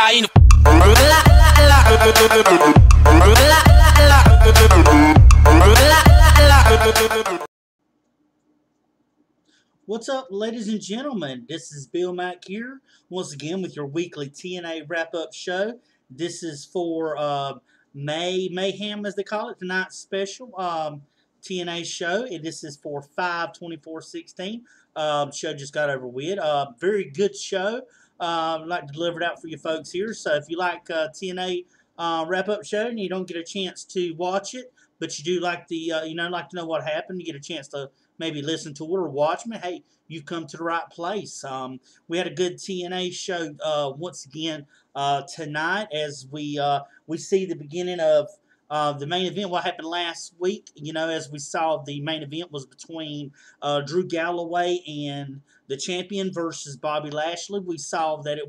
caindo. What's up, ladies and gentlemen? This is Bill Mack here, once again with your weekly TNA wrap-up show. This is for May Mayhem, as they call it, tonight's special TNA show. And this is for 5/24/16. Show just got over with. Very good show. I'd like to deliver it out for you folks here. So if you like TNA wrap-up show and you don't get a chance to watch it, but you do like the like to know what happened, you get a chance to maybe listen to it or watch me, hey, you've come to the right place. We had a good TNA show once again tonight, as we see the beginning of the main event. What happened last week, as we saw, the main event was between Drew Galloway and the champion versus Bobby Lashley. We saw that it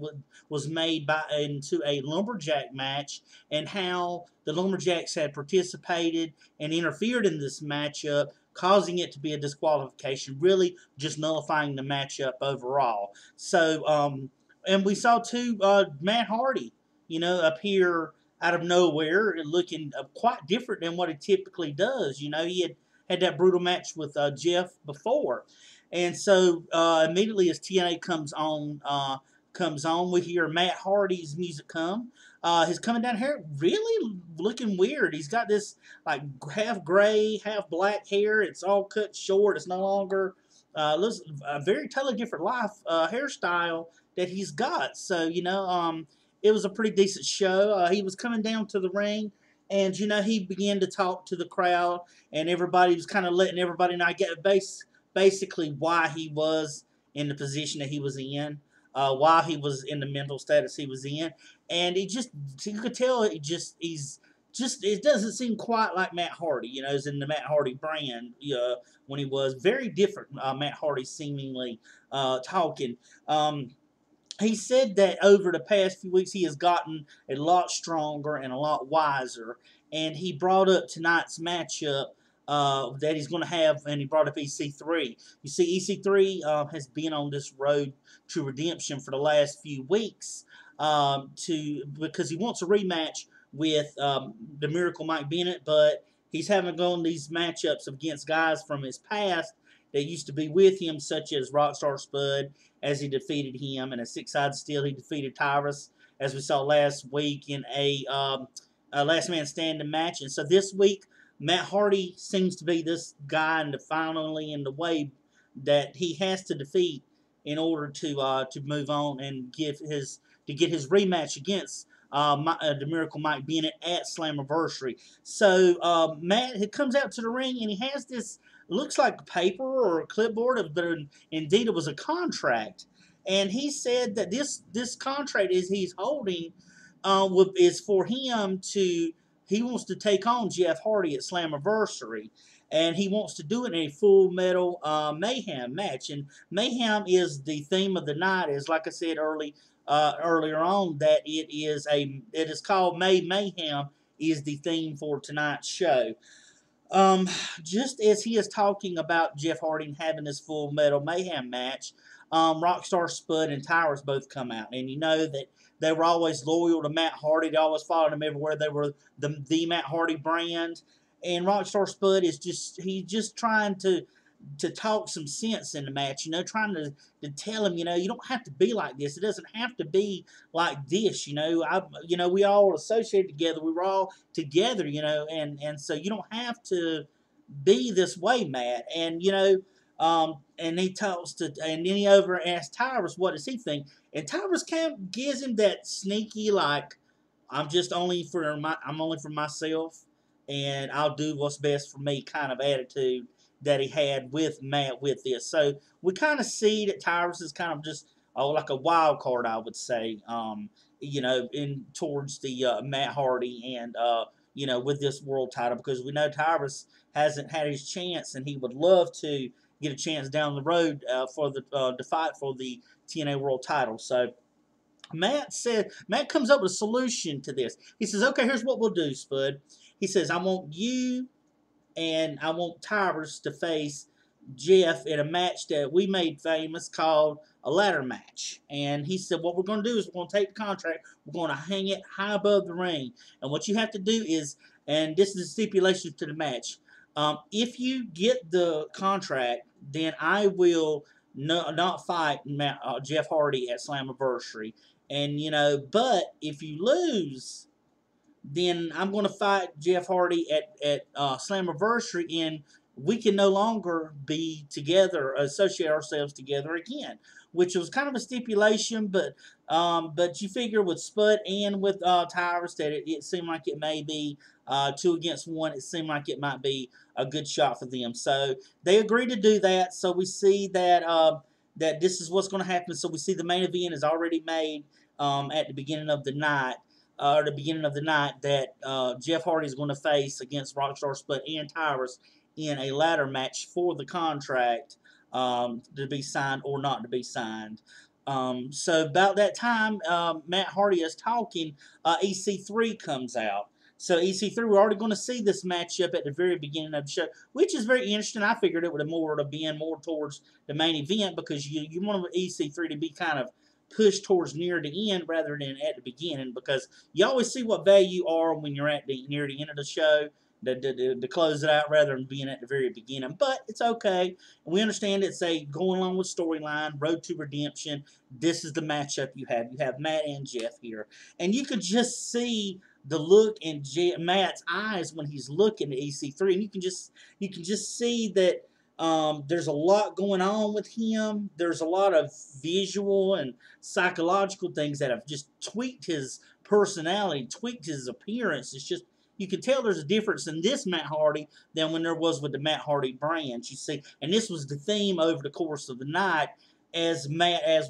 was made into a lumberjack match, and how the lumberjacks had participated and interfered in this matchup, causing it to be a disqualification, really just nullifying the matchup overall. So, and we saw too Matt Hardy, appear out of nowhere, looking quite different than what he typically does. He had that brutal match with Jeff before, and so immediately as TNA comes on, we hear Matt Hardy's music come. He's coming down here really looking weird. He's got this like half gray, half black hair. It's all cut short. It's no longer looks a very totally different hairstyle that he's got. So it was a pretty decent show. He was coming down to the ring, and he began to talk to the crowd, and everybody was kind of letting everybody know basically why he was in the position that he was in. Why he was in the mental status he was in, and you could tell it doesn't seem quite like Matt Hardy. It's in the Matt Hardy brand. When he was very different, Matt Hardy seemingly talking. He said that over the past few weeks he has gotten a lot stronger and a lot wiser, and he brought up tonight's matchup that he's going to have, and he brought up EC3. You see, EC3 has been on this road to redemption for the last few weeks because he wants a rematch with the Miracle Mike Bennett, but he's having gone these matchups against guys from his past that used to be with him, such as Rockstar Spud, as he defeated him, and a six-side steel he defeated Tyrus, as we saw last week in a last man standing match. And so this week, Matt Hardy seems to be this guy finally in the way that he has to defeat in order to move on and get his rematch against the Miracle Mike Bennett at Slammiversary. So Matt comes out to the ring, and he has this, looks like paper or a clipboard, but indeed it was a contract. And he said that this contract he's holding is for him to. He wants to take on Jeff Hardy at Slammiversary, and he wants to do it in a Full Metal Mayhem match. And Mayhem is the theme of the night. Is, like I said earlier on, that it is called Mayhem is the theme for tonight's show. Just as he is talking about Jeff Hardy having this Full Metal Mayhem match, Rockstar Spud and Tyrus both come out, and that they were always loyal to Matt Hardy. They always followed him everywhere. They were the Matt Hardy brand. And Rockstar Spud is just trying to talk some sense in the match, trying to tell him, you don't have to be like this. It doesn't have to be like this, we all associated together. We were all together, and so you don't have to be this way, Matt. And, and he talks to, and then he over asks Tyrus, what does he think? And Tyrus kind of gives him that sneaky, like, I'm only for myself, and I'll do what's best for me kind of attitude that he had with Matt with this. So we kind of see that Tyrus is kind of just like a wild card, I would say, in towards the Matt Hardy and with this world title, because we know Tyrus hasn't had his chance, and he would love to get a chance down the road for the fight for the TNA World Title. So Matt comes up with a solution to this. He says, okay, here's what we'll do, Spud. He says, I want you and I want Tyrus to face Jeff in a match that we made famous called a ladder match. And he said, what we're going to do is we're going to take the contract, we're going to hang it high above the ring. And what you have to do is, and this is the stipulation to the match, if you get the contract, then I will not fight Jeff Hardy at Slammiversary. And, but if you lose, then I'm going to fight Jeff Hardy at Slammiversary, and we can no longer be together, associate ourselves together again, which was kind of a stipulation, but you figure with Spud and with Tyrus that it seemed like it may be 2 against 1. It seemed like it might be a good shot for them, so they agreed to do that. So we see that that this is what's going to happen. So we see the main event is already made at the beginning of the night. Or the beginning of the night that Jeff Hardy is going to face against Rockstar Spud and Tyrus in a ladder match for the contract to be signed or not to be signed. So about that time, Matt Hardy is talking. EC3 comes out. So EC3, we're already going to see this matchup at the very beginning of the show, which is very interesting. I figured it would have been more towards the main event because you want EC3 to be kind of push towards near the end rather than at the beginning, because you always see what value you are when you're at the near the end of the show to close it out rather than being at the very beginning. But it's okay. We understand it's a going along with storyline, road to redemption. This is the matchup you have. You have Matt and Jeff here. And you could just see the look in Matt's eyes when he's looking at EC3. And you can just see that there's a lot going on with him. There's a lot of visual and psychological things that have just tweaked his personality, tweaked his appearance. It's just, you can tell there's a difference in this Matt Hardy than when there was with the Matt Hardy brand, you see. And this was the theme over the course of the night as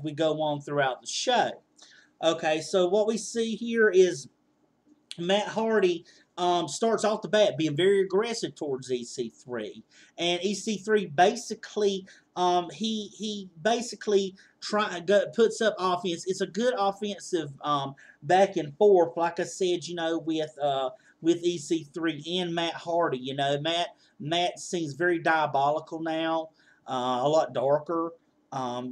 we go on throughout the show. Okay, so what we see here is Matt Hardy starts off the bat being very aggressive towards EC3, and EC3 basically he basically puts up offense. It's a good offensive back and forth, like I said, with EC3 and Matt Hardy. Matt seems very diabolical now, a lot darker. As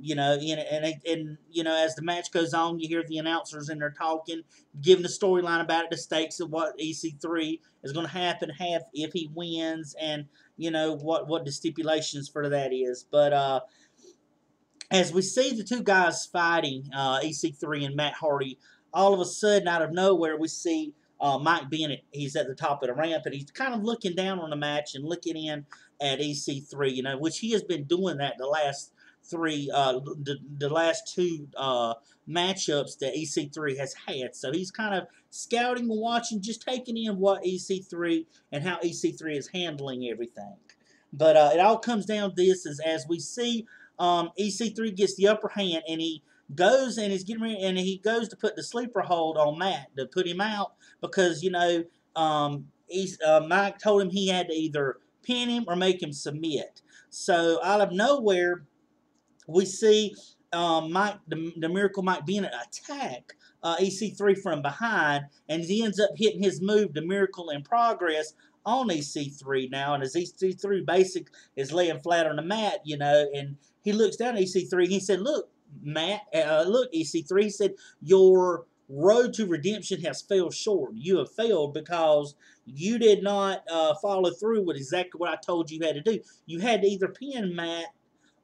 the match goes on, you hear the announcers and they're talking, giving the storyline about it, the stakes of what EC3 is going to happen if he wins, and what the stipulations for that is. But as we see the two guys fighting, EC3 and Matt Hardy, all of a sudden, out of nowhere, we see Mike Bennett. He's at the top of the ramp, and he's kind of looking down on the match and looking in at EC3, which he has been doing that the last the last two matchups that EC3 has had. So he's kind of scouting and watching, just taking in what EC3 and how EC3 is handling everything. But it all comes down to this: is as we see, EC3 gets the upper hand, and he goes and he's getting ready, and he goes to put the sleeper hold on Matt to put him out because Mike told him he had to either pin him or make him submit. So out of nowhere, we see the Miracle Mike Bennett attack EC3 from behind, and he ends up hitting his move, the Miracle in Progress, on EC3 now. And as EC3 basic is laying flat on the mat, and he looks down at EC3 and he said, "Look, Matt, look, EC3," he said, "your road to redemption has failed short. You have failed because you did not follow through with exactly what I told you had to do. You had to either pin Matt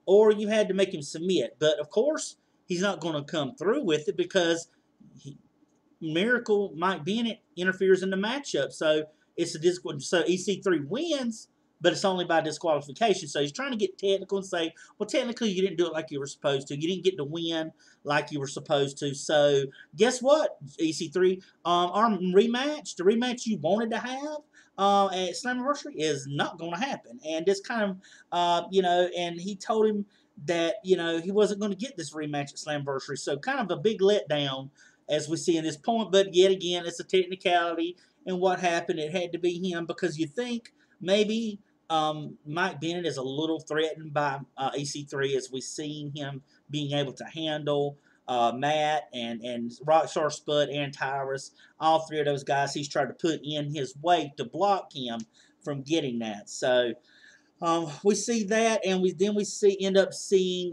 or you had to make him submit." But of course, he's not going to come through with it because Miracle Mike Bennett interferes in the matchup. So it's a so EC3 wins, but it's only by disqualification. So he's trying to get technical and say, well, technically you didn't do it like you were supposed to. You didn't get to win like you were supposed to. So guess what, EC3? Our rematch, the rematch you wanted to have at Slammiversary, is not going to happen. And this kind of, and he told him that, he wasn't going to get this rematch at Slammiversary. So kind of a big letdown as we see in this point. But yet again, it's a technicality. And what happened, it had to be him because you think maybe Mike Bennett is a little threatened by EC3 as we seen him being able to handle Matt and Rockstar Spud and Tyrus. All three of those guys he's tried to put in his way to block him from getting that. So We see that, and we see end up seeing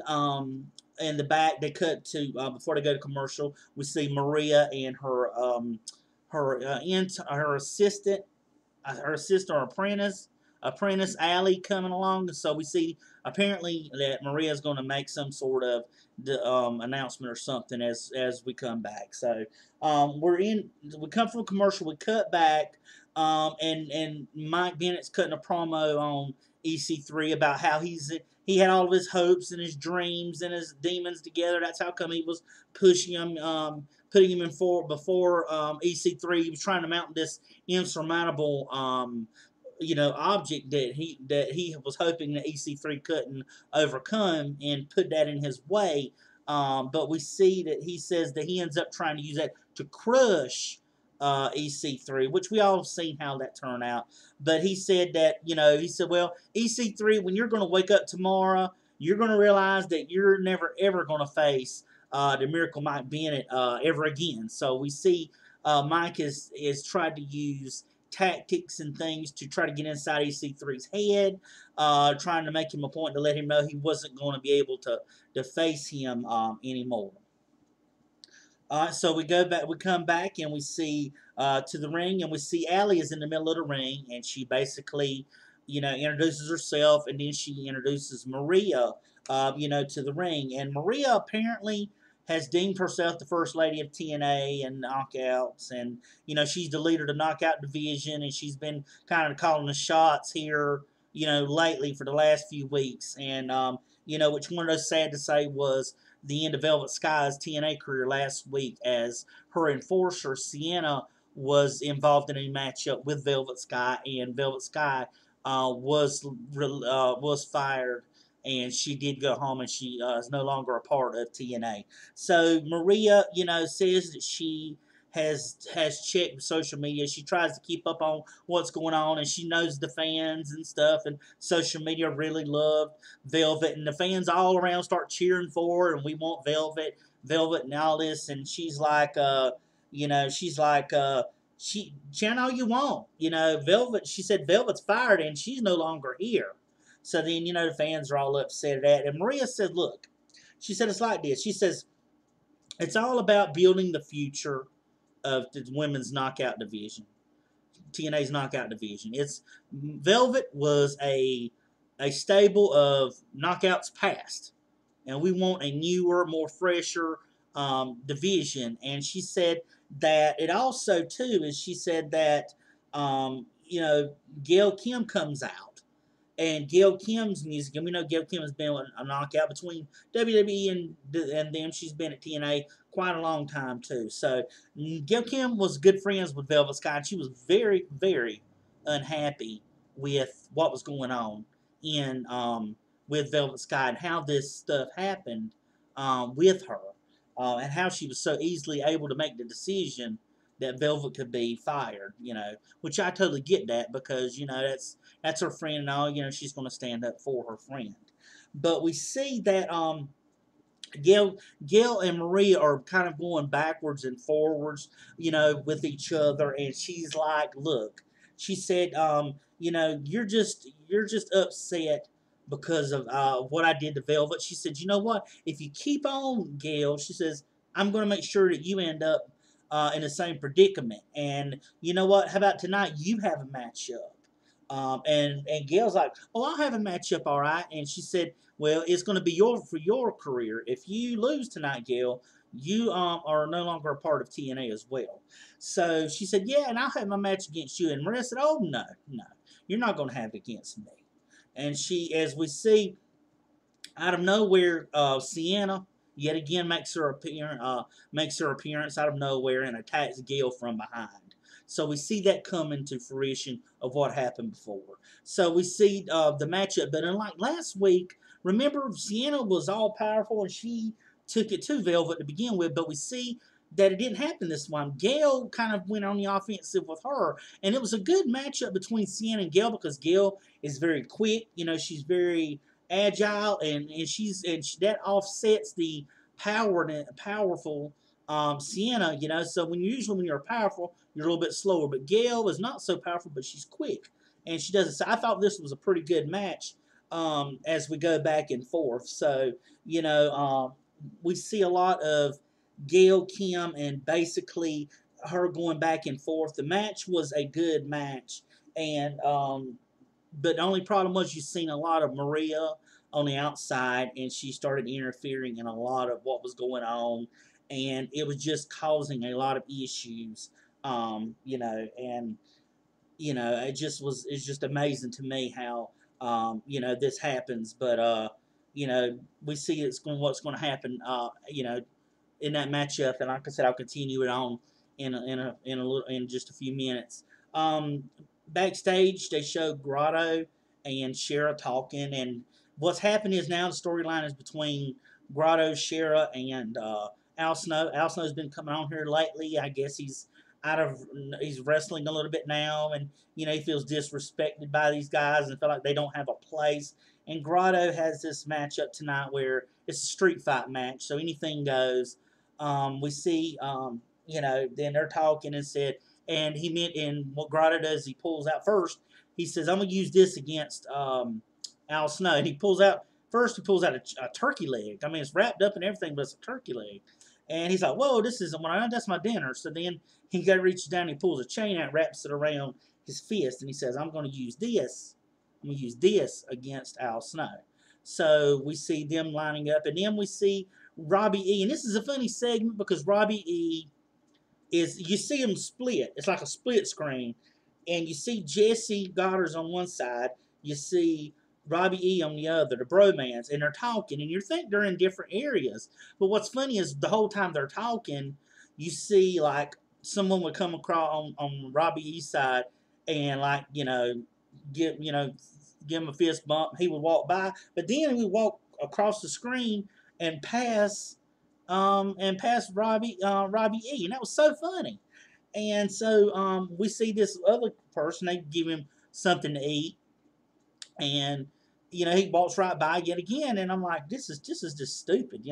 in the back they cut to before they go to commercial. We see Maria and her assistant her sister apprentice Allie coming along. So we see apparently that Maria's going to make some sort of announcement or something as we come back. So we come from a commercial, we cut back, and Mike Bennett's cutting a promo on EC3 about how he had all of his hopes and his dreams and his demons together. That's how come he was pushing him, putting him in for before EC3. He was trying to mount this insurmountable object that he was hoping that EC3 couldn't overcome and put that in his way. But we see that he says that he ends up trying to use that to crush EC3, which we all have seen how that turned out. But he said that, he said, well, EC3, when you're going to wake up tomorrow, you're going to realize that you're never, ever going to face the Miracle Mike Bennett ever again. So we see Mike is tried to use tactics and things to try to get inside EC3's head, trying to make him a point to let him know he wasn't going to be able to face him anymore. So we come back, and we see to the ring, and we see Allie is in the middle of the ring, and she basically, introduces herself, and then she introduces Maria, to the ring, and Maria apparently has deemed herself the first lady of TNA and knockouts, and she's the leader of the knockout division, and she's been kind of calling the shots here, lately for the last few weeks, and which one of those sad to say was the end of Velvet Sky's TNA career last week, as her enforcer Sienna was involved in a matchup with Velvet Sky, and Velvet Sky was fired, and she did go home, and she is no longer a part of TNA. So Maria, says that she has checked social media. She tries to keep up on what's going on, and she knows the fans and stuff, and social media really loved Velvet, and the fans all around start cheering for her, and we want Velvet, and all this, and she's like, she chant all you want, Velvet. She said Velvet's fired, and she's no longer here. So then, the fans are all upset at that, and Maria said, look, she said it's like this. She says it's all about building the future of the women's knockout division. TNA's knockout division. It's Velvet was a stable of knockouts past, and we want a newer, more fresher division. And she said that it also too is she said that Gail Kim comes out. And Gail Kim's music, and we know Gail Kim has been a knockout between WWE and them. She's been at TNA quite a long time too. So Gail Kim was good friends with Velvet Sky, and she was very, very unhappy with what was going on in with Velvet Sky and how this stuff happened with her, and how she was so easily able to make the decision that Velvet could be fired. Which I totally get that, because that's her friend and all. She's going to stand up for her friend. But we see that Gail and Maria are kind of going backwards and forwards, with each other. And she's like, "Look," she said, you're just upset because of what I did to Velvet." She said, "You know what? If you keep on, Gail," she says, "I'm going to make sure that you end up in the same predicament. And you know what? How about tonight? You have a matchup." And Gail's like, "Oh, I'll have a matchup, all right." And she said, "Well, it's going to be for your career. If you lose tonight, Gail, you are no longer a part of TNA as well." So she said, "Yeah, and I'll have my match against you." And Maria said, "Oh, no, no, you're not going to have it against me." And she, as we see, out of nowhere, Sienna yet again makes her appearance out of nowhere and attacks Gail from behind. So we see that coming to fruition of what happened before. So we see the matchup, but unlike last week, remember Sienna was all powerful and she took it to Velvet to begin with, but we see that it didn't happen this one. Gail kind of went on the offensive with her, and it was a good matchup between Sienna and Gail, because Gail is very quick. She's very agile, and that offsets the powerful Sienna. So when you're powerful, you're a little bit slower. But Gail is not so powerful, but she's quick, and she doesn't. So I thought this was a pretty good match as we go back and forth. So you know, we see a lot of Gail Kim and basically her going back and forth. The match was a good match, and but the only problem was you've seen a lot of Maria on the outside, and she started interfering in a lot of what was going on, and it was just causing a lot of issues. You know, and it's just amazing to me how this happens. But we see what's going to happen. In that matchup, and like I said, I'll continue it on in just a few minutes. Um, Backstage, they show Grotto and Shera talking, and what's happened is now the storyline is between Grotto, Shera, and Al Snow. Al Snow's been coming on here lately. I guess he's wrestling a little bit now, and he feels disrespected by these guys and feel like they don't have a place. And Grotto has this matchup tonight where it's a street fight match, so anything goes. We see, then they're talking and said, and he meant, and what Grotto does, he pulls out first. He says, "I'm gonna use this against Al Snow." And he pulls out a turkey leg. I mean, it's wrapped up and everything, but it's a turkey leg. And he's like, "Whoa, this isn't that's my dinner." So then he reaches down, he pulls a chain out, wraps it around his fist, and he says, "I'm going to use this. I'm going to use this against Al Snow." So we see them lining up, and then we see Robbie E. And this is a funny segment because Robbie E. You see him split. It's like a split screen. And you see Jesse Goddard's on one side. You see Robbie E. on the other, the bromance. And they're talking. And you think they're in different areas. But what's funny is the whole time they're talking, you see like someone would come across on Robbie E.'s side and give give him a fist bump. He would walk by. But then he would walk across the screen and pass Robbie E. And that was so funny. And so we see this other person, they give him something to eat, and he walks right by yet again, and I'm like, this is just stupid,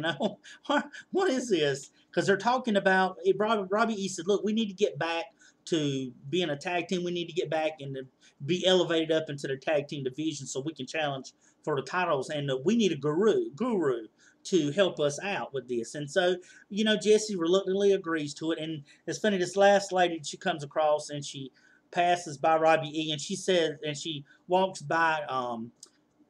what is this? Because they're talking about Robbie E said, look, we need to get back to being a tag team. We need to get back and to be elevated up into the tag team division so we can challenge for the titles, and we need a guru to help us out with this. And so Jesse reluctantly agrees to it, and it's funny, this last lady, she comes across and she passes by Robbie E, and she says, and she walks by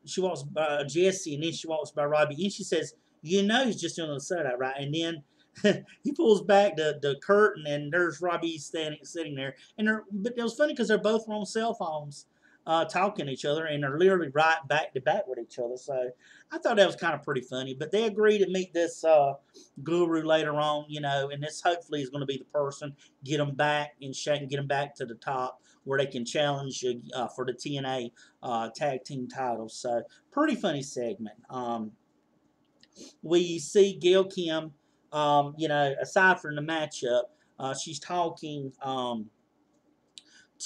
Jesse, and then she walks by Robbie E, and she says, he's just doing a setup, right? And then he pulls back the curtain, and there's Robbie sitting there, but it was funny because they're both on cell phones talking to each other, and they're literally right back to back with each other. So I thought that was kind of pretty funny. But they agree to meet this guru later on, and this hopefully is going to be the person, get them back in shape and get them back to the top where they can challenge for the TNA tag team titles. So pretty funny segment. We see Gail Kim, aside from the matchup, she's talking.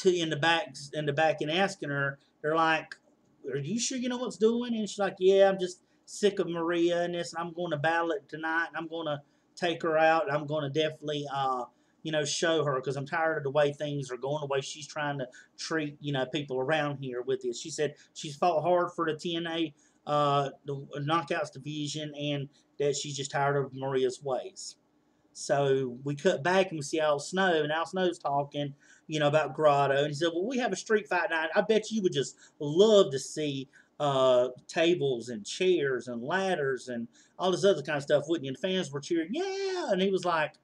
In the back and asking her, they're like, "Are you sure you know what's doing?" And she's like, "Yeah, I'm just sick of Maria and this, and I'm going to battle it tonight, and I'm going to take her out, and I'm going to definitely show her, because I'm tired of the way things are going, the way she's trying to treat people around here with this." She said she's fought hard for the TNA the knockouts division, and that she's just tired of Maria's ways. So we cut back and we see Al Snow, and Al Snow's talking, about Grotto. And he said, "Well, we have a street fight night. I bet you would just love to see tables and chairs and ladders and all this other kind of stuff, wouldn't you?" And the fans were cheering, "Yeah." And he was like,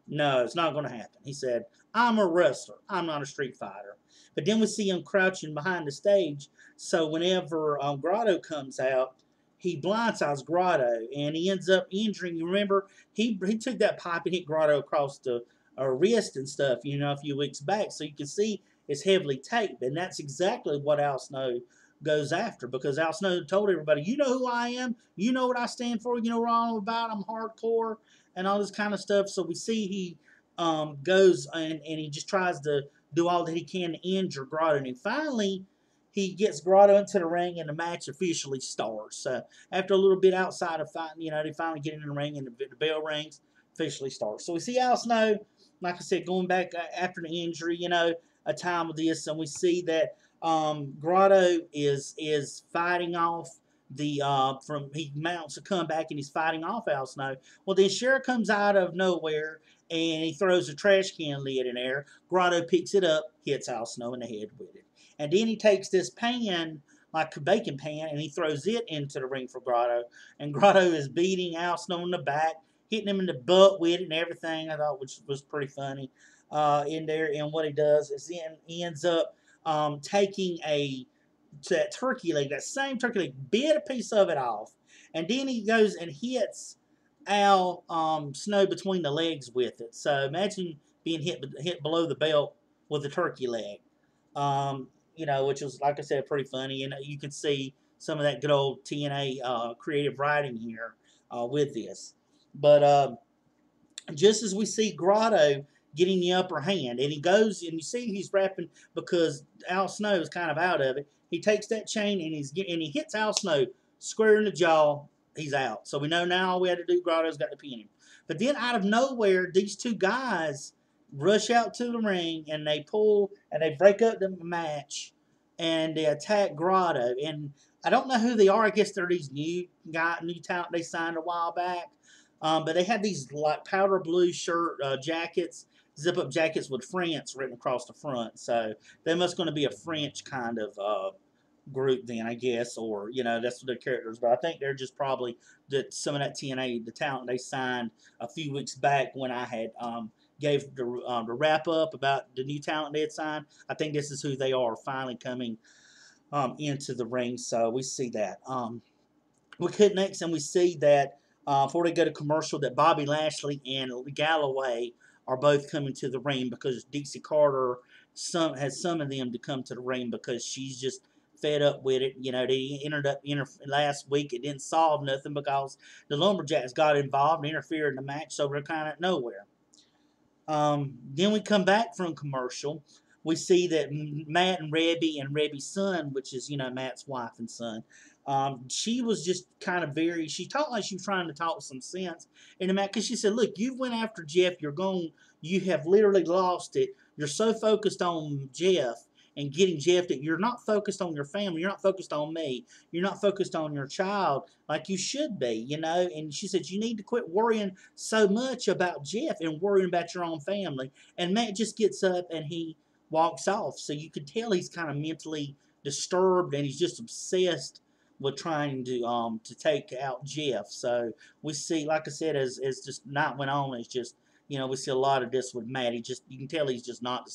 "No, it's not going to happen." He said, "I'm a wrestler. I'm not a street fighter." But then we see him crouching behind the stage. So whenever Grotto comes out, he blindsides Grotto, and he ends up injuring. You remember, he took that pipe and hit Grotto across the wrist and stuff, a few weeks back. So you can see it's heavily taped, and that's exactly what Al Snow goes after, because Al Snow told everybody, "You know who I am. You know what I stand for. You know what I'm about. I'm hardcore," and all this kind of stuff. So we see he goes and he just tries to do all that he can to injure Grotto, and finally he gets Grotto into the ring, and the match officially starts. So after a little bit outside of fighting, they finally get in the ring, and the bell rings, officially starts. So we see Al Snow, like I said, going back after the injury, a time of this, and we see that Grotto is fighting off the he mounts a comeback and he's fighting off Al Snow. Well, then Cher comes out of nowhere and he throws a trash can lid in there. Grotto picks it up, hits Al Snow in the head with it, and then he takes this pan, like a bacon pan, and he throws it into the ring for Grotto. And Grotto is beating Al Snow in the back, hitting him in the butt with it and everything. I thought which was pretty funny in there. And what he does is then he ends up taking that turkey leg, that same turkey leg, bit a piece of it off, and then he goes and hits Al Snow between the legs with it. So imagine being hit below the belt with a turkey leg. Which was, like I said, pretty funny, and you can see some of that good old TNA creative writing here with this. But just as we see Grotto getting the upper hand, and he goes and you see he's rapping because Al Snow is kind of out of it. He takes that chain and he hits Al Snow square in the jaw. He's out. So we know now all we had to do. Grotto's got to pin him. But then out of nowhere, these two guys rush out to the ring and they pull and they break up the match and they attack Grotto. And I don't know who they are. I guess they're these new talent they signed a while back. But they had these like powder blue jackets, zip-up jackets with France written across the front. So they must going to be a French kind of group then, I guess, or that's what their characters. But I think they're just probably some of that TNA, the talent they signed a few weeks back when I had gave the wrap up about the new talent they had signed. I think this is who they are finally coming into the ring. So we see that. We cut next and we see that before they go to commercial that Bobby Lashley and Galloway are both coming to the ring because Dixie Carter has summoned them to come to the ring because she's just fed up with it. They entered up last week. It didn't solve nothing because the Lumberjacks got involved and interfered in the match, so we're kind of nowhere. Then we come back from commercial. We see that Matt and Rebby's son, which is, Matt's wife and son, she was just kind of she talked like she was trying to talk some sense into Matt because she said, look, you went after Jeff. You have literally lost it. You're so focused on Jeff and getting Jeff that you're not focused on your family. You're not focused on me. You're not focused on your child like you should be, And she said, you need to quit worrying so much about Jeff and worrying about your own family. And Matt just gets up and he walks off. So you could tell he's kind of mentally disturbed and he's just obsessed with trying to take out Jeff. So we see, like I said, as just night went on, it's just, we see a lot of this with Matt. You can tell he's just not the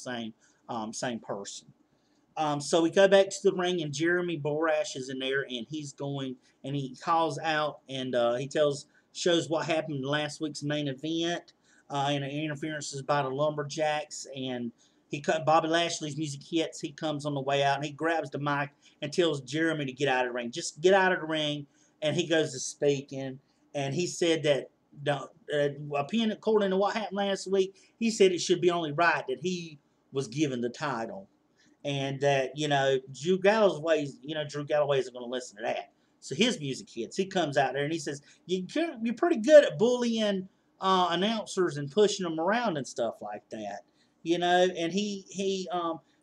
same person. So we go back to the ring, and Jeremy Borash is in there, and he's going, and he calls out, and he shows what happened in last week's main event, and interferences by the Lumberjacks, and Bobby Lashley's music hits. He comes on the way out, and he grabs the mic and tells Jeremy to get out of the ring. Just get out of the ring, and he goes to speak, and he said that, according to what happened last week, he said it should be only right that he was given the title. And that, Drew Galloway isn't going to listen to that. So his music hits. He comes out there and he says, you're pretty good at bullying announcers and pushing them around and stuff like that. And he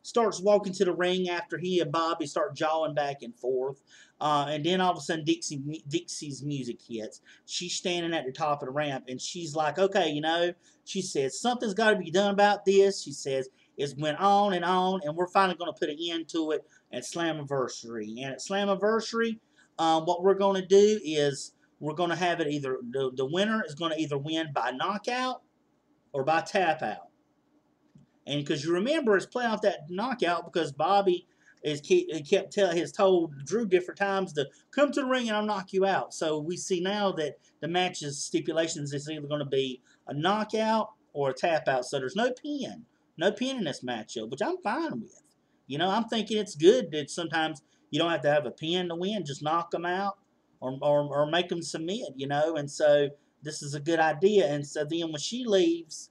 starts walking to the ring after he and Bobby start jawing back and forth. And then all of a sudden Dixie's music hits. She's standing at the top of the ramp and she's like, okay, she says, something's got to be done about this. She says, it went on, and we're finally going to put an end to it at Slammiversary. And at Slammiversary, what we're going to do is we're going to have it either, the winner is going to either win by knockout or by tap out. And because you remember, it's playing off that knockout because Bobby has told Drew different times to come to the ring and I'll knock you out. So we see now that the match's stipulations is either going to be a knockout or a tap out. So there's no pin. No pin in this matchup, which I'm fine with. I'm thinking it's good that sometimes you don't have to have a pin to win. Just knock them out or make them submit, And so this is a good idea. And so then when she leaves,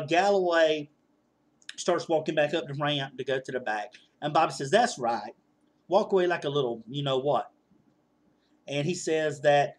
Galloway starts walking back up the ramp to go to the back. And Bobby says, that's right. Walk away like a little, you know what. And he says that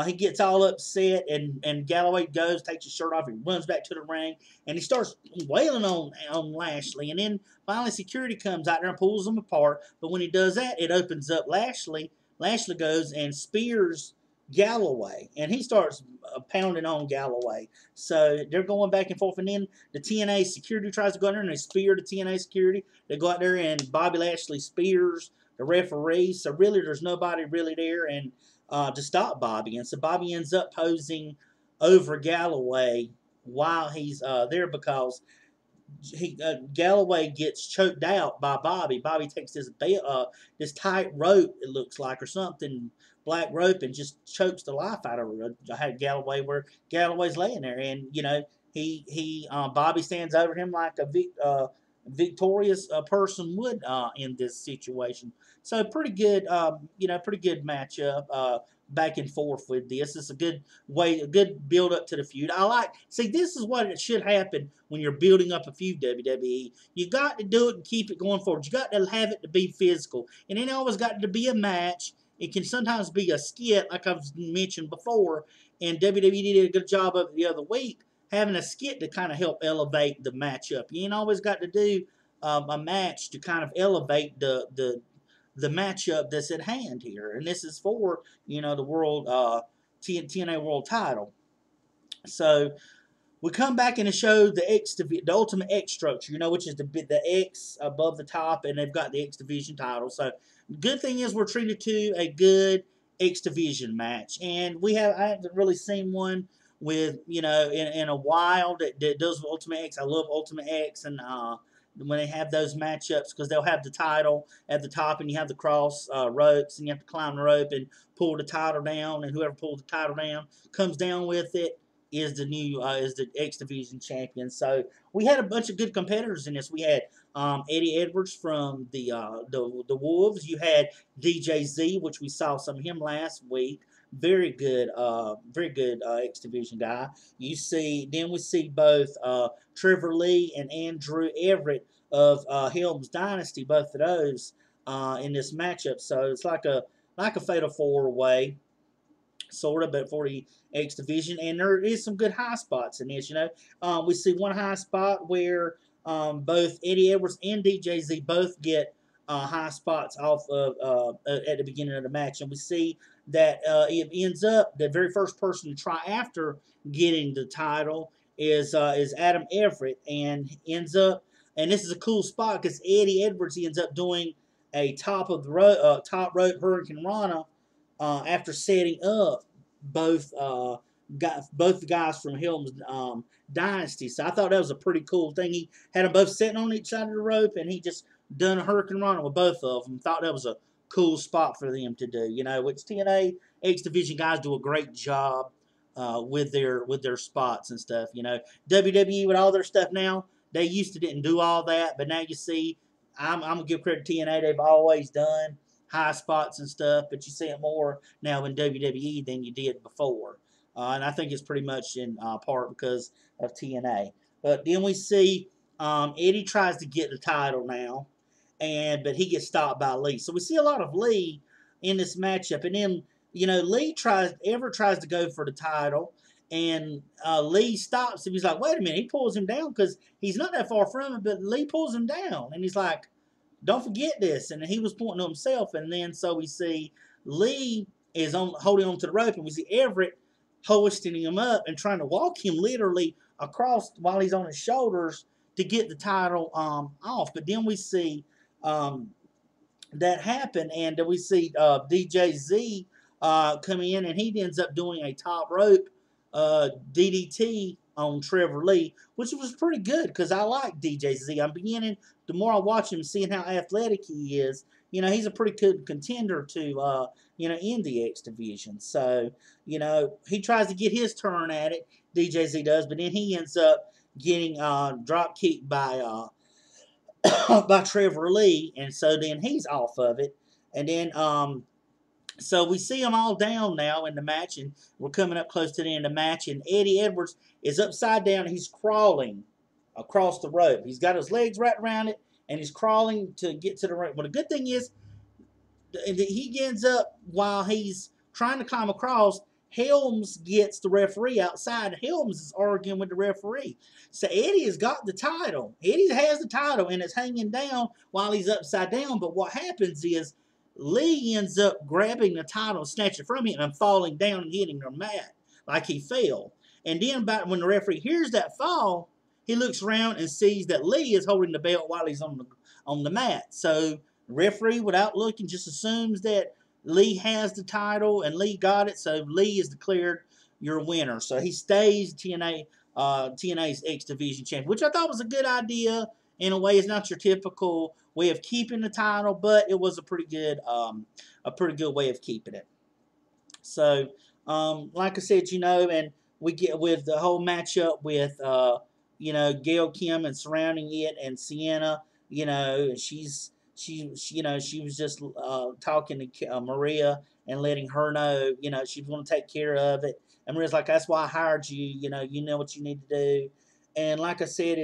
He gets all upset, and Galloway goes, takes his shirt off, he runs back to the ring, and he starts wailing on Lashley. And then finally, security comes out there and pulls them apart. But when he does that, it opens up Lashley. Lashley goes and spears Galloway, and he starts pounding on Galloway. So they're going back and forth, and then the TNA security tries to go in there and they spear the TNA security. They go out there and Bobby Lashley spears the referee. So really, there's nobody really there and to stop Bobby, and so Bobby ends up posing over Galloway while he's there because Galloway gets choked out by Bobby. Bobby takes this tight rope, it looks like, or something, black rope, and just chokes the life out of Galloway where Galloway's laying there, and Bobby stands over him like a victorious person would in this situation. So pretty good, pretty good matchup. Back and forth with this. It's a good build up to the feud. See, this is what it should happen when you're building up a feud, WWE. You got to do it and keep it going forward. You got to have it to be physical. And it always got to be a match. It can sometimes be a skit, like I've mentioned before, and WWE did a good job of it the other week, having a skit to kind of help elevate the matchup. You ain't always got to do a match to kind of elevate the matchup that's at hand here, and this is for the world TNA World Title. So we come back and show the Ultimate X structure, which is the X above the top, and they've got the X Division title. So the good thing is we're treated to a good X Division match, and I haven't really seen one with in a while that does Ultimate X. I love Ultimate X, and when they have those matchups, because they'll have the title at the top and you have the cross ropes and you have to climb the rope and pull the title down, and whoever pulls the title down comes down with it is the X Division champion. So we had a bunch of good competitors in this. We had Eddie Edwards from the Wolves. You had DJZ, which we saw some of him last week. Very good X Division guy. We see both Trevor Lee and Andrew Everett of Helms Dynasty, both of those in this matchup. So it's like a fatal four-way, sort of, but for the X Division. And there is some good high spots in this. We see one high spot where both Eddie Edwards and DJZ both get high spots off of at the beginning of the match, and we see that it ends up the very first person to try after getting the title is Adam Everett, and ends up, and this is a cool spot because Eddie Edwards ends up doing a top rope Hurricane Rana after setting up both the guys from Helms Dynasty. So I thought that was a pretty cool thing. He had them both sitting on each side of the rope, and he just done a Hurricane Rana with both of them. Thought that was a cool spot for them to do. Which TNA X Division guys do a great job with their spots and stuff. WWE with all their stuff now, they used to didn't do all that, but now you see, I'm gonna give credit to TNA. They've always done high spots and stuff, but you see it more now in WWE than you did before. And I think it's pretty much in part because of TNA. But then we see Eddie tries to get the title now, but he gets stopped by Lee. So we see a lot of Lee in this matchup. And then, Lee tries to go for the title, and Lee stops him. He's like, wait a minute. He pulls him down because he's not that far from him, but Lee pulls him down. And he's like, don't forget this. And he was pointing to himself. And then so we see Lee is holding on to the rope, and we see Everett hoisting him up and trying to walk him literally across while he's on his shoulders to get the title off. But then we see that happen, and we see DJZ come in, and he ends up doing a top rope DDT on Trevor Lee, which was pretty good because I like DJZ. I'm beginning, the more I watch him, seeing how athletic he is, he's a pretty good contender to, in the X Division. So, he tries to get his turn at it, DJZ does, but then he ends up getting drop kicked by by Trevor Lee, and so then he's off of it. And then so we see them all down now in the match, and we're coming up close to the end of the match, and Eddie Edwards is upside down. He's crawling across the rope. He's got his legs wrapped around it, and he's crawling to get to the rope. Well, the good thing is he ends up, while he's trying to climb across, Helms gets the referee outside. Helms is arguing with the referee. So Eddie has got the title. Eddie has the title and it's hanging down while he's upside down. But what happens is Lee ends up grabbing the title, snatching it from him, and falling down and hitting the mat like he fell. And then about when the referee hears that fall, he looks around and sees that Lee is holding the belt while he's on the mat. So the referee, without looking, just assumes that Lee has the title and Lee got it. So Lee is declared your winner. So he stays TNA's X Division champion, which I thought was a good idea. In a way, it's not your typical way of keeping the title, but it was a pretty good way of keeping it. So, like I said, and we get with the whole matchup with, Gail Kim and surrounding it, and Sienna, she was just talking to Maria and letting her know, she's going to take care of it. And Maria's like, that's why I hired you. You know what you need to do. And like I said,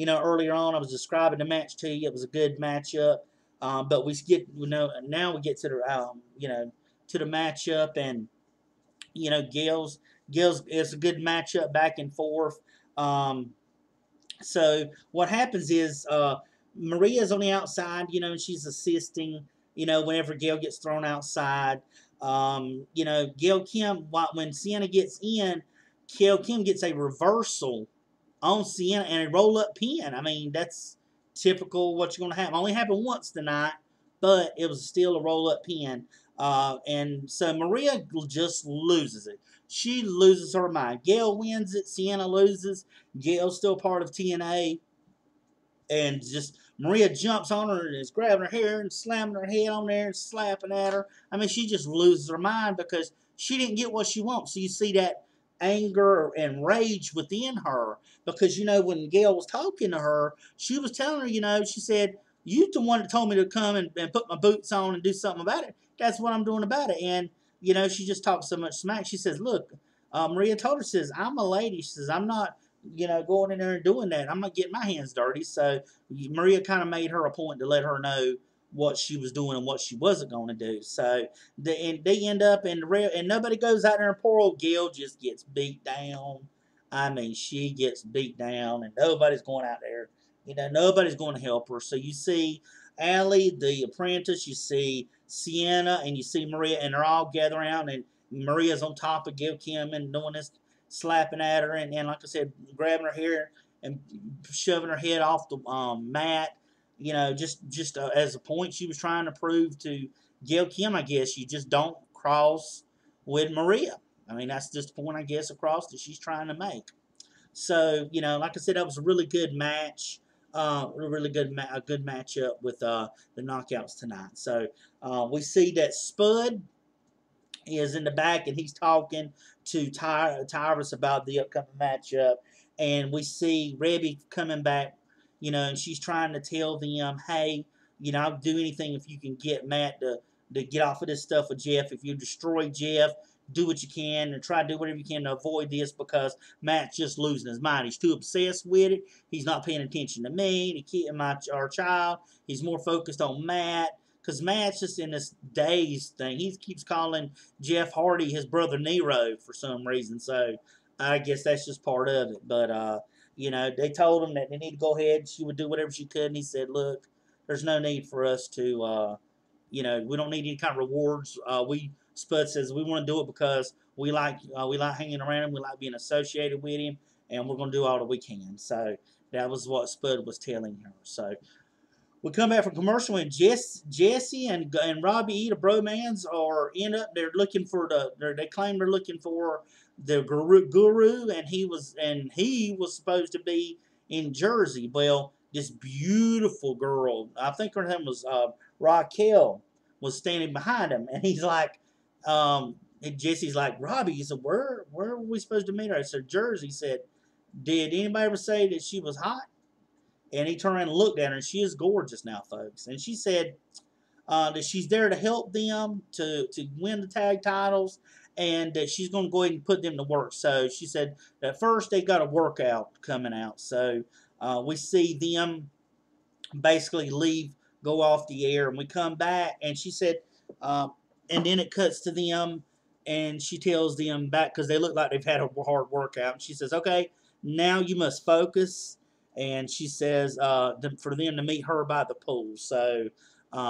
earlier on, I was describing the match to you. It was a good matchup. But we get, now we get to the matchup, and Gail's is a good matchup back and forth. So what happens is Maria's on the outside, and she's assisting, whenever Gail gets thrown outside. Gail Kim, when Sienna gets in, Gail Kim gets a reversal on Sienna and a roll-up pin. I mean, that's typical what's going to happen. Only happened once tonight, but it was still a roll-up pin. And so Maria just loses it. She loses her mind. Gail wins it. Sienna loses. Gail's still part of TNA. And just Maria jumps on her and is grabbing her hair and slamming her head on there and slapping at her. I mean, she just loses her mind because she didn't get what she wants. So you see that anger and rage within her because, when Gail was talking to her, she was telling her, she said, "You the one that told me to come and put my boots on and do something about it. That's what I'm doing about it." And, she just talked so much smack. She says, "Look, Maria told her, says, I'm a lady." She says, "I'm not, going in there and doing that. I'm not getting my hands dirty." So Maria kind of made her a point to let her know what she was doing and what she wasn't going to do. So they end up and nobody goes out there, and poor old Gail just gets beat down. I mean, she gets beat down, and nobody's going out there. Nobody's going to help her. So you see Allie, the apprentice, you see Sienna, and you see Maria, and they're all gathering around, and Maria's on top of Gail Kim and doing this, slapping at her, and like I said, grabbing her hair and shoving her head off the mat. Just as a point she was trying to prove to Gail Kim, I guess, you just don't cross with Maria. I mean, that's just the point, I guess, across that she's trying to make. So, like I said, that was a really good match. A good matchup with the knockouts tonight. So we see that Spud is in the back, and he's talking to Tyrus about the upcoming matchup. And we see Rebby coming back, and she's trying to tell them, hey, I'll do anything if you can get Matt to get off of this stuff with Jeff. If you destroy Jeff, do what you can and try to do whatever you can to avoid this because Matt's just losing his mind. He's too obsessed with it. He's not paying attention to me, our child. He's more focused on Matt. Because Matt's just in this dazed thing. He keeps calling Jeff Hardy his brother Nero for some reason. So I guess that's just part of it. But, they told him that they need to go ahead. She would do whatever she could. And he said, look, there's no need for us to, we don't need any kind of rewards. Spud says we want to do it because we like hanging around him. We like being associated with him. And we're going to do all that we can. So that was what Spud was telling her. So we come back from commercial, and Jesse and Robbie E, the bromans, they're looking for they claim they're looking for the guru, and he was supposed to be in Jersey. Well, this beautiful girl, I think her name was Raquel, was standing behind him, and he's like, and Jesse's like, Robbie, he said, where were we supposed to meet her? I said, Jersey. He said, did anybody ever say that she was hot? And he turned around and looked at her, and she is gorgeous now, folks. And she said that she's there to help them to win the tag titles, and that she's going to go ahead and put them to work. So she said that first they got a workout coming out. So we see them basically go off the air, and we come back, and she said, and then it cuts to them, and she tells them back because they look like they've had a hard workout. And she says, "Okay, now you must focus." And she says for them to meet her by the pool. So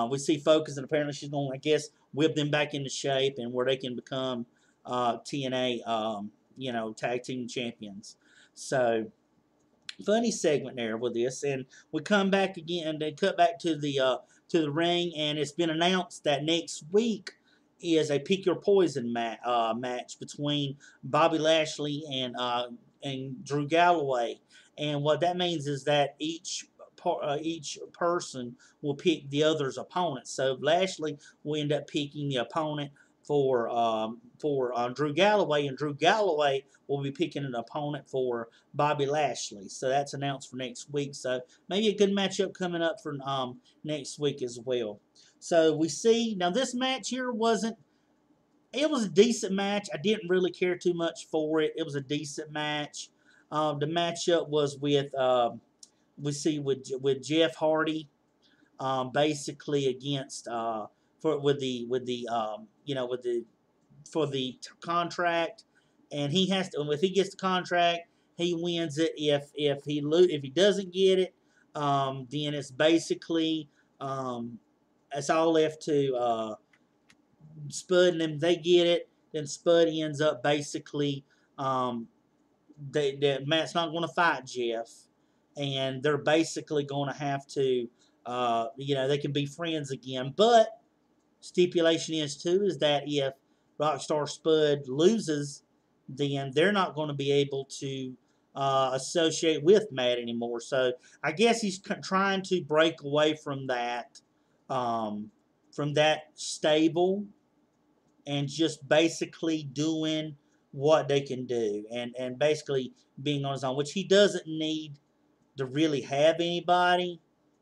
we see focus, and apparently she's going, I guess, whip them back into shape and where they can become TNA, tag team champions. So funny segment there with this, and we come back again. They cut back to the ring, and it's been announced that next week is a pick your poison match between Bobby Lashley and Drew Galloway, and what that means is that each person will pick the other's opponent. So Lashley will end up picking the opponent for Drew Galloway, and Drew Galloway will be picking an opponent for Bobby Lashley. So that's announced for next week. So maybe a good matchup coming up for next week as well. So we see now this match here wasn't. It was a decent match. I didn't really care too much for it. It was a decent match. The matchup was with we see with Jeff Hardy, basically against for with the with the for the contract, and he has to. If he gets the contract, he wins it. If he doesn't get it, then it's basically it's all left to Spud and them. They get it, then Spud ends up basically Matt's not going to fight Jeff, and they're basically going to have to they can be friends again, but stipulation is that if Rockstar Spud loses, then they're not going to be able to associate with Matt anymore. So I guess he's trying to break away from that stable, and just basically doing what they can do, and basically being on his own, which he doesn't need to really have anybody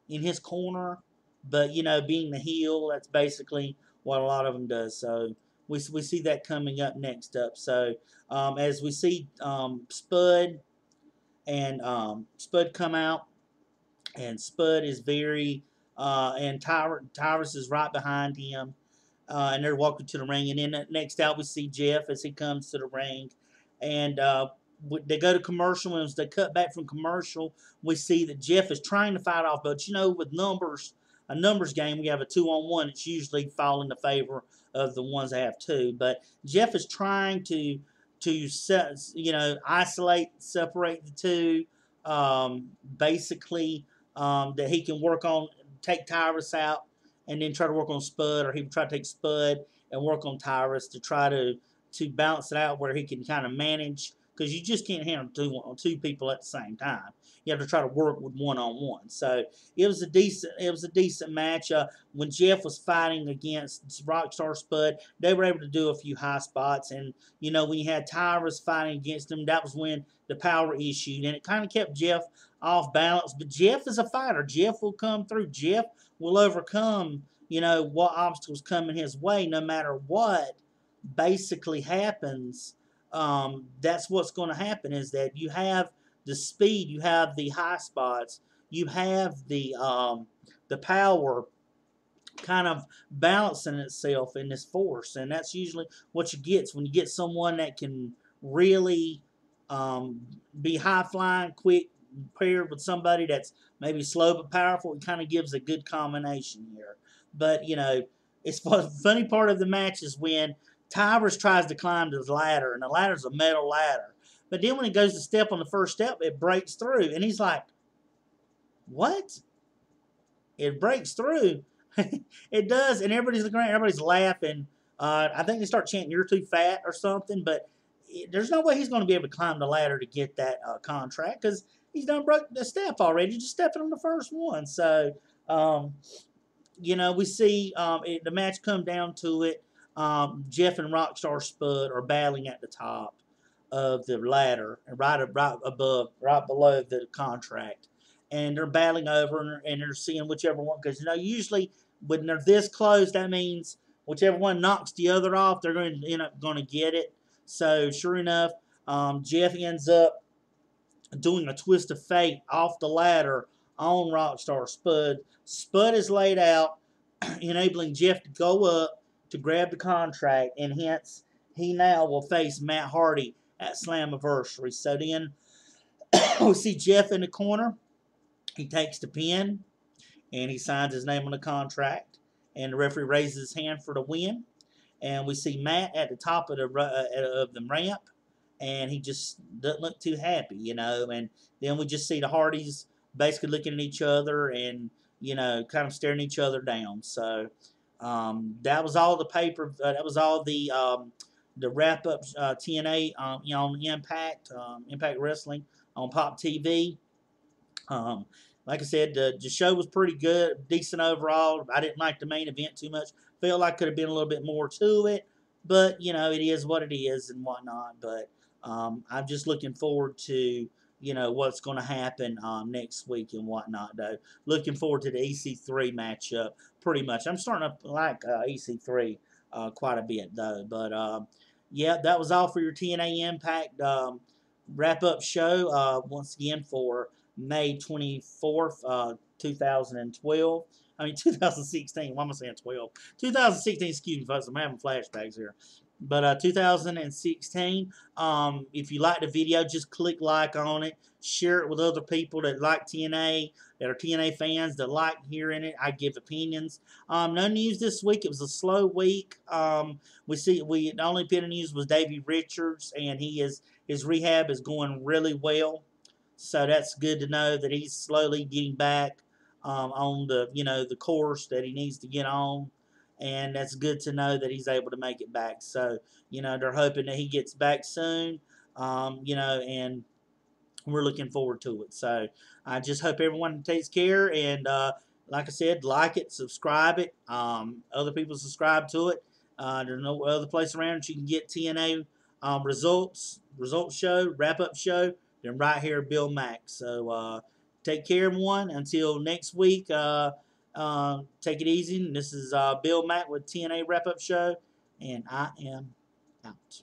in his corner. But being the heel, that's basically what a lot of them does. So we see that coming up next up. So as we see Spud and Spud come out, and Spud is very and Tyrus is right behind him, and they're walking to the ring. And then next out we see Jeff as he comes to the ring, and they go to commercial. And as they cut back from commercial, we see that Jeff is trying to fight off, but with a numbers game, we have a 2-on-1. It's usually fall in the favor of the ones that have two. But Jeff is trying to isolate, separate the two, basically that he can work on, take Tyrus out, and then try to work on Spud, or he would try to take Spud and work on Tyrus to try to balance it out where he can kind of manage, because you just can't handle two people at the same time. You have to try to work with one-on-one. So it was a decent match. When Jeff was fighting against Rockstar Spud, they were able to do a few high spots, and when you had Tyrus fighting against him, that was when the power issued, and it kind of kept Jeff off balance. But Jeff is a fighter. Jeff will come through. Jeff will overcome, what obstacles coming his way, no matter what basically happens. That's what's going to happen, is that you have the speed, you have the high spots, you have the power kind of balancing itself in this force, and that's usually what you get when you get someone that can really be high flying, quick, paired with somebody that's maybe slow but powerful. It kind of gives a good combination here. But it's the funny part of the match is when Tyrus tries to climb to the ladder, and the ladder's a metal ladder. But then when he goes to step on the first step, it breaks through, and he's like, "What?" It breaks through. It does, and everybody's looking around, everybody's laughing. I think they start chanting, "You're too fat" or something. But there's no way he's going to be able to climb the ladder to get that contract, because he's done broke the step already, just stepping on the first one. So, we see the match come down to it. Jeff and Rockstar Spud are battling at the top of the ladder, right below the contract, and they're battling over, and they're seeing whichever one, because usually when they're this close, that means whichever one knocks the other off, they're going to end up going to get it. So sure enough, Jeff ends up doing a twist of fate off the ladder on Rockstar Spud. Spud is laid out, enabling Jeff to go up to grab the contract, and hence he now will face Matt Hardy at Slammiversary. So then we see Jeff in the corner. He takes the pin and he signs his name on the contract. And the referee raises his hand for the win. And we see Matt at the top of the ramp, and he just doesn't look too happy, you know. And then we just see the Hardys basically looking at each other and kind of staring each other down. So that was all the paper. That was all the wrap up TNA on Impact Wrestling on POPtv. Um, like I said, the show was pretty good, decent overall. I didn't like the main event too much. Felt like could have been a little bit more to it, but it is what it is and whatnot. But I'm just looking forward to what's going to happen next week and whatnot. Though looking forward to the EC3 matchup pretty much. I'm starting to like EC3 quite a bit though. But yeah, that was all for your TNA Impact wrap up show. Once again for May 24th, 2012. I mean, 2016. Why am I saying 12? 2016, excuse me, folks. I'm having flashbacks here. But 2016, if you like the video, just click like on it. Share it with other people that like TNA, that are TNA fans, that like hearing it. I give opinions. No news this week. It was a slow week. The only bit of news was Davey Richards, and his rehab is going really well. So that's good to know that he's slowly getting back on the course that he needs to get on, and that's good to know that he's able to make it back. So they're hoping that he gets back soon, and we're looking forward to it. So I just hope everyone takes care, and like I said, like it, subscribe it. Other people subscribe to it. There's no other place around that you can get TNA results show, wrap up show, than right here at Bill Mack. So take care, everyone. Until next week, take it easy. And this is Bill Mack with TNA Wrap Up Show, and I am out.